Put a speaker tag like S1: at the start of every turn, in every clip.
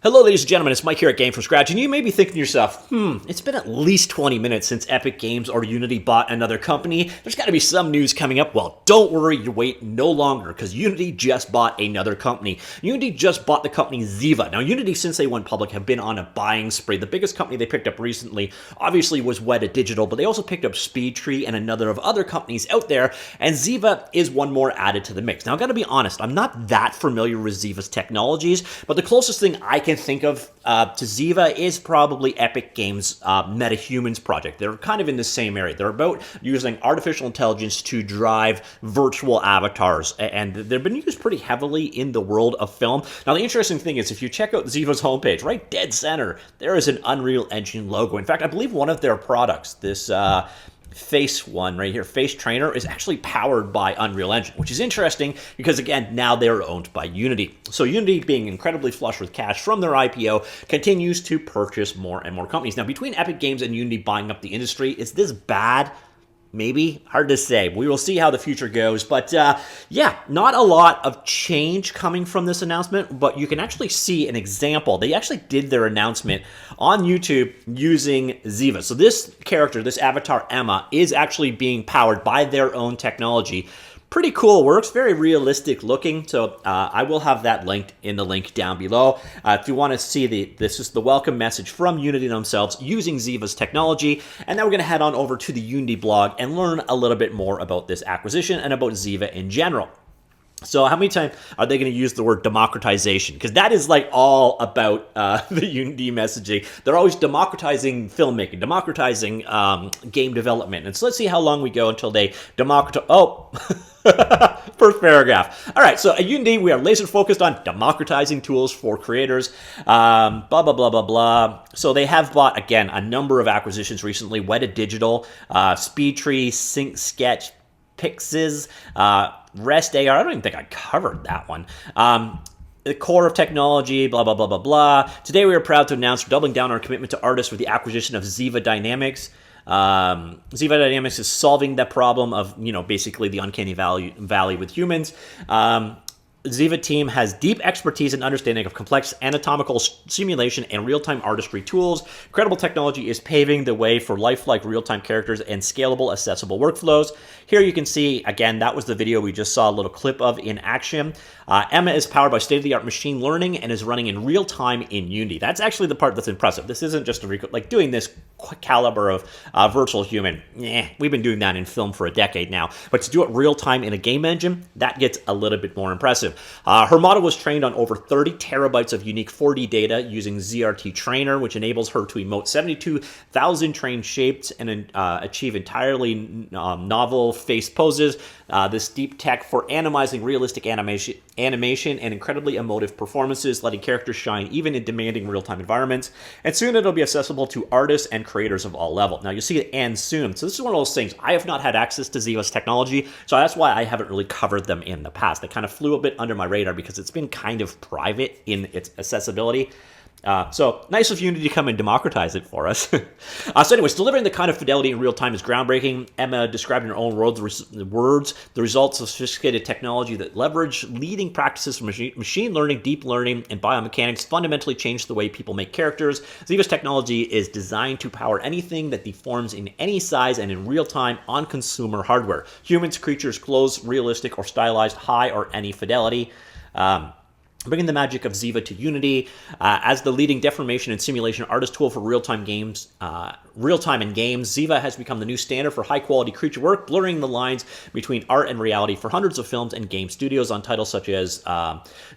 S1: Hello, ladies and gentlemen, it's Mike here at Game From Scratch, and you may be thinking to yourself, it's been at least 20 minutes since Epic Games or Unity bought another company. There's got to be some news coming up. Well, don't worry, you wait no longer, because Unity just bought another company. Unity just bought the company Ziva. Now, Unity, since they went public, have been on a buying spree. The biggest company they picked up recently, obviously, was Weta Digital, but they also picked up Speedtree and another of other companies out there, and Ziva is one more added to the mix. Now, I've got to be honest, I'm not that familiar with Ziva's technologies, but the closest thing I can think of to Ziva is probably Epic Games' MetaHumans project. They're kind of in the same area. They're about using artificial intelligence to drive virtual avatars, and they've been used pretty heavily in the world of film. Now, the interesting thing is, if you check out Ziva's homepage, right dead center, there is an Unreal Engine logo. In fact, I believe one of their products, this face one right here, Face Trainer, is actually powered by Unreal Engine, which is interesting because, again, now they're owned by Unity. So Unity, being incredibly flush with cash from their IPO, continues to purchase more and more companies. Now, between Epic Games and Unity buying up the industry, is this bad? Maybe. Hard to say. We will see how the future goes. But yeah, not a lot of change coming from this announcement, but you can actually see an example. They actually did their announcement on YouTube using Ziva. So this character, this avatar Emma, is actually being powered by their own technology. Pretty cool, works very realistic looking, so I will have that linked in the link down below. If you want to see this is the welcome message from Unity themselves using Ziva's technology, and then we're going to head on over to the Unity blog and learn a little bit more about this acquisition and about Ziva in general. So how many times are they going to use the word democratization? Because that is like all about the Unity messaging. They're always democratizing filmmaking, democratizing game development. And so let's see how long we go until they democratize. Oh, first paragraph. All right, so at Unity, we are laser focused on democratizing tools for creators. Blah, blah, blah, blah, blah. So they have bought, again, a number of acquisitions recently. Weta Digital, Speedtree, Sync Sketch, Pixes, REST AR. I don't even think I covered that one. The core of technology, blah, blah, blah, blah, blah. Today we are proud to announce we're doubling down our commitment to artists with the acquisition of Ziva Dynamics. Ziva Dynamics is solving that problem of, basically the uncanny valley with humans. Ziva team has deep expertise and understanding of complex anatomical simulation and real-time artistry tools. Credible technology is paving the way for lifelike real-time characters and scalable, accessible workflows. Here you can see, again, that was the video we just saw a little clip of in action. Emma is powered by state-of-the-art machine learning and is running in real time in Unity. That's actually the part that's impressive. This isn't just like doing this caliber of virtual human. We've been doing that in film for a decade now. But to do it real time in a game engine, that gets a little bit more impressive. Her model was trained on over 30 terabytes of unique 4D data using ZRT Trainer, which enables her to emote 72,000 trained shapes and achieve entirely novel face poses. This deep tech for animizing realistic animation and incredibly emotive performances, letting characters shine even in demanding real-time environments. And soon it'll be accessible to artists and creators of all levels. Now, you'll see it and soon. So this is one of those things. I have not had access to Ziva's technology, so that's why I haven't really covered them in the past. They kind of flew a bit under my radar because it's been kind of private in its accessibility. So nice of Unity to come and democratize it for us. So anyways, delivering the kind of fidelity in real time is groundbreaking. Emma described in her own words the results of sophisticated technology that leverage leading practices from machine learning, deep learning, and biomechanics fundamentally change the way people make characters. Ziva's technology is designed to power anything that deforms in any size and in real time on consumer hardware. Humans, creatures, clothes, realistic or stylized, high or any fidelity. Bringing the magic of Ziva to Unity as the leading deformation and simulation artist tool for real-time in games. Ziva has become the new standard for high-quality creature work, blurring the lines between art and reality for hundreds of films and game studios on titles such as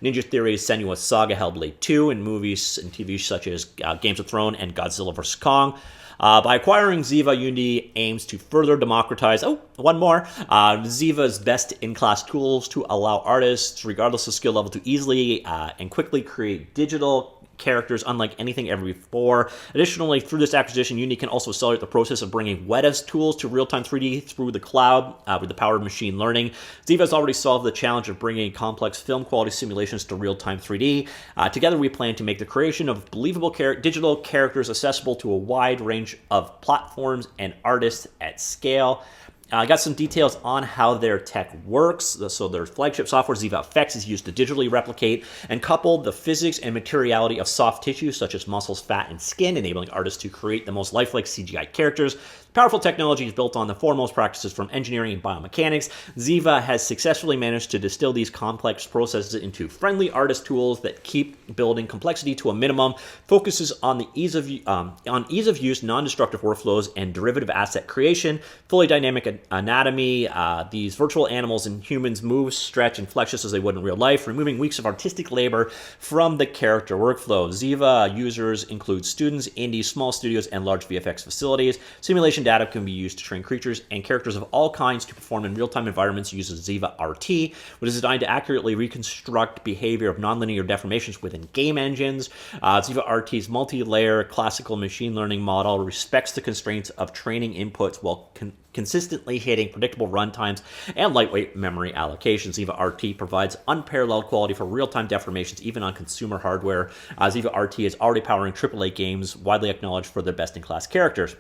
S1: Ninja Theory's Senua's Saga, Hellblade 2, and movies and TV such as Games of Thrones and Godzilla vs. Kong. By acquiring Ziva, Unity aims to further democratize, one more, Ziva's best-in-class tools to allow artists, regardless of skill level, to easily and quickly create digital characters unlike anything ever before. Additionally, through this acquisition, Unity can also accelerate the process of bringing Weta's tools to real-time 3D through the cloud with the power of machine learning. Ziva has already solved the challenge of bringing complex film-quality simulations to real-time 3D. Together, we plan to make the creation of believable digital characters accessible to a wide range of platforms and artists at scale. I got some details on how their tech works. So their flagship software, Ziva Effects, is used to digitally replicate and couple the physics and materiality of soft tissue, such as muscles, fat, and skin, enabling artists to create the most lifelike CGI characters. Powerful technology is built on the foremost practices from engineering and biomechanics. Ziva has successfully managed to distill these complex processes into friendly artist tools that keep building complexity to a minimum, focuses on the ease of use, non-destructive workflows, and derivative asset creation. Fully dynamic anatomy. These virtual animals and humans move, stretch, and flex just as they would in real life, removing weeks of artistic labor from the character workflow. Ziva users include students, indies, small studios, and large VFX facilities. Simulation data can be used to train creatures and characters of all kinds to perform in real-time environments using VizaRT, which is designed to accurately reconstruct behavior of nonlinear deformations within game engines. VizaRT's multi-layer classical machine learning model respects the constraints of training inputs while consistently hitting predictable runtimes and lightweight memory allocations. VizaRT provides unparalleled quality for real-time deformations, even on consumer hardware. VizaRT is already powering AAA games, widely acknowledged for their best-in-class characters.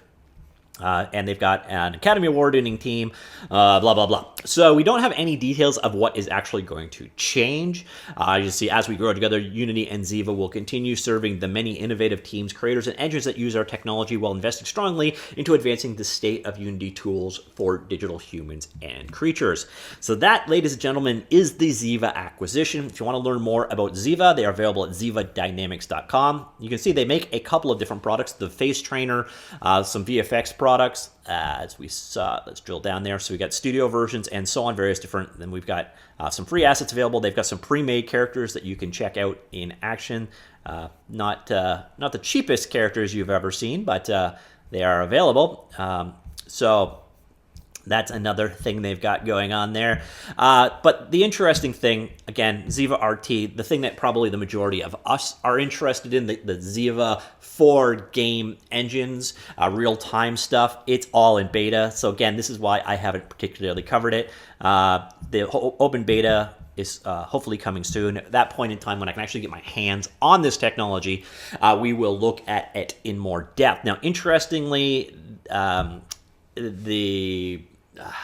S1: And they've got an Academy Award-winning team, blah, blah, blah. So we don't have any details of what is actually going to change. You see, as we grow together, Unity and Ziva will continue serving the many innovative teams, creators, and engines that use our technology while investing strongly into advancing the state of Unity tools for digital humans and creatures. So that, ladies and gentlemen, is the Ziva acquisition. If you want to learn more about Ziva, they are available at ZivaDynamics.com. You can see they make a couple of different products, the face trainer, some VFX products, as we saw. Let's drill down there. So we got studio versions and so on, various different. Then we've got some free assets available. They've got some pre-made characters that you can check out in action. Not the cheapest characters you've ever seen, but they are available. So that's another thing they've got going on there. But the interesting thing, again, VizaRT, the thing that probably the majority of us are interested in, the Ziva for game engines, real-time stuff, it's all in beta. So again, this is why I haven't particularly covered it. The open beta is hopefully coming soon. At that point in time, when I can actually get my hands on this technology, we will look at it in more depth. Now, interestingly,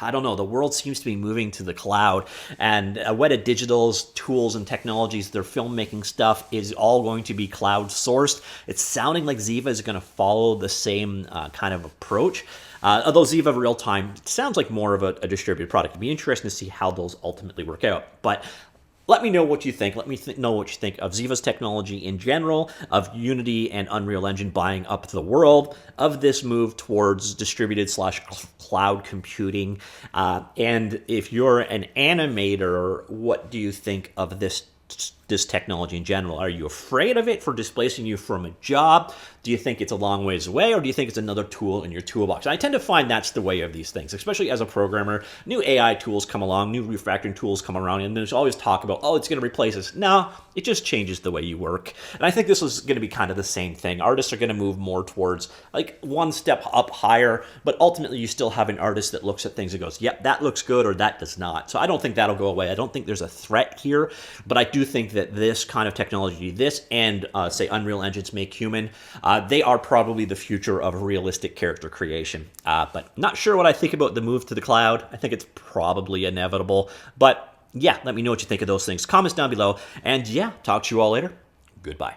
S1: I don't know, the world seems to be moving to the cloud, and Weta Digital's tools and technologies, their filmmaking stuff is all going to be cloud sourced. It's sounding like Ziva is going to follow the same kind of approach. Although Ziva Real-Time sounds like more of a distributed product. It'd be interesting to see how those ultimately work out. But let me know what you think. Let me know what you think of Ziva's technology in general, of Unity and Unreal Engine buying up the world, of this move towards distributed / cloud computing. And if you're an animator, what do you think of this technology in general? Are you afraid of it for displacing you from a job? Do you think it's a long ways away, or do you think it's another tool in your toolbox? And I tend to find that's the way of these things, especially as a programmer. New AI tools come along, new refactoring tools come around, and there's always talk about, oh, it's going to replace us. No, it just changes the way you work. And I think this is going to be kind of the same thing. Artists are going to move more towards like one step up higher, but ultimately you still have an artist that looks at things and goes, yep, that looks good, or that does not. So I don't think that'll go away. I don't think there's a threat here, but I do think that this kind of technology, this and say Unreal Engine's Make Human, they are probably the future of realistic character creation. But not sure what I think about the move to the cloud. I think it's probably inevitable. But yeah, let me know what you think of those things. Comments down below. And yeah, talk to you all later. Goodbye.